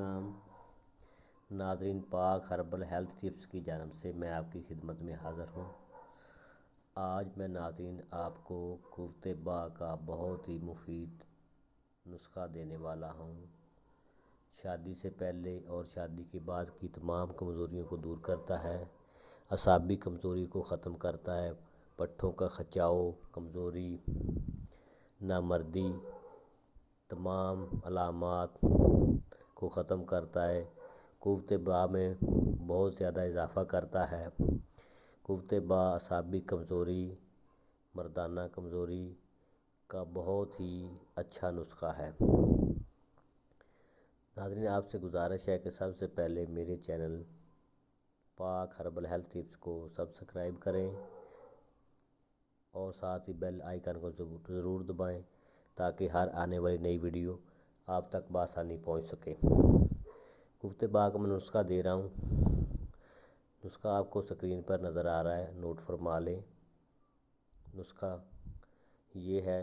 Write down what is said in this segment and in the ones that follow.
अलैक्म नाज़रीन, पाक herbal health tips की जानब से मैं आपकी खिदमत में हाज़िर हूँ। आज मैं नाज़रीन आपको कुफ्ते बाह का बहुत ही मुफीद नुस्खा देने वाला हूँ। शादी से पहले और शादी के बाद की तमाम कमज़ोरियों को दूर करता है, असाबी कमज़ोरी को ख़त्म करता है, पट्ठों का खिंचाव, कमज़ोरी, नामर्दी, तमाम अलामात को ख़त्म करता है। कुफ्ते बाह में बहुत ज़्यादा इजाफ़ा करता है। कुफ्ते बाह असाबी कमज़ोरी, मर्दाना कमज़ोरी का बहुत ही अच्छा नुस्खा है। नाज़रीन, आपसे गुजारिश है कि सबसे पहले मेरे चैनल पाक हर्बल हेल्थ टिप्स को सब्सक्राइब करें और साथ ही बेल आइकन को ज़रूर दबाएं ताकि हर आने वाली नई वीडियो आप तक बआसानी पहुंच सके। कुफ्ते बाह का मैं नुस्खा दे रहा हूं। नुस्खा आपको स्क्रीन पर नज़र आ रहा है, नोट फरमा लें। नुस्खा ये है: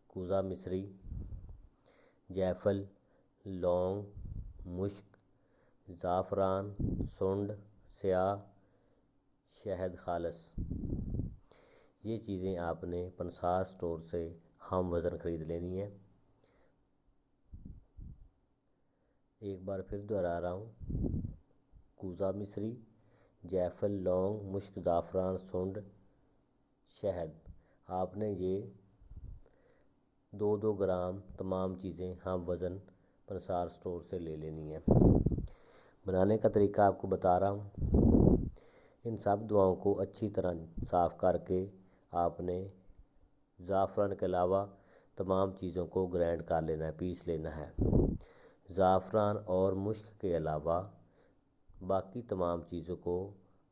कूज़ा मिश्री, जायफल, लौंग, मुश्क, ज़ाफ़रान, सुंड, स्याह, शहद खालिस। ये चीज़ें आपने पंसार स्टोर से हम वज़न ख़रीद लेनी है। एक बार फिर दोहरा रहा हूँ। कूज़ा मिश्री, जायफल, लौंग, मुश्क, ज़ाफ़रान, सुंड, शहद। आपने ये 2-2 ग्राम तमाम चीज़ें हम वज़न पंसार स्टोर से ले लेनी है। बनाने का तरीका आपको बता रहा हूँ। इन सब दुआओं को अच्छी तरह साफ़ करके आपने ज़ाफ़रान के अलावा तमाम चीज़ों को ग्राइंड कर लेना है, पीस लेना है। ज़ाफ़रान और मुश्क के अलावा बाकी तमाम चीज़ों को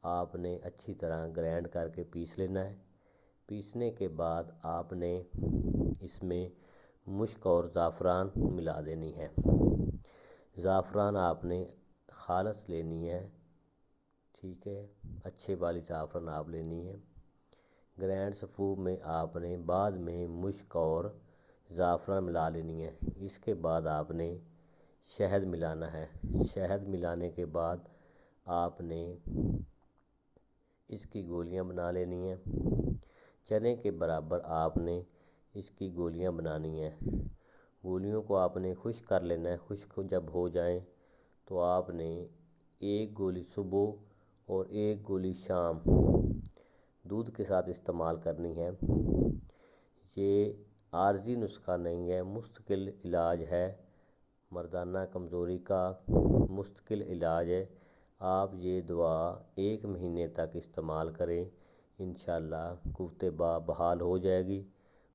आपने अच्छी तरह ग्राइंड करके पीस लेना है। पीसने के बाद आपने इसमें मुश्क और ज़ाफ़रान मिला देनी है। ज़ाफ़रान आपने खालिस लेनी है, ठीक है, अच्छे वाली ज़ाफ़रान आप लेनी है। ग्राइंड सफ़ूफ में आपने बाद में मुश्क और ज़ाफ़रान मिला लेनी है। इसके बाद आपने शहद मिलाना है। शहद मिलाने के बाद आपने इसकी गोलियां बना लेनी है। चने के बराबर आपने इसकी गोलियां बनानी है। गोलियों को आपने खुश्क कर लेना है। खुश्क जब हो जाए तो आपने एक गोली सुबह और एक गोली शाम दूध के साथ इस्तेमाल करनी है। ये आर्जी नुस्खा नहीं है, मुस्तकिल इलाज है। मर्दाना कमज़ोरी का मुस्तकिल इलाज है। आप ये दवा 1 महीने तक इस्तेमाल करें, इंशाअल्लाह कुफ्ते बाह बहाल हो जाएगी।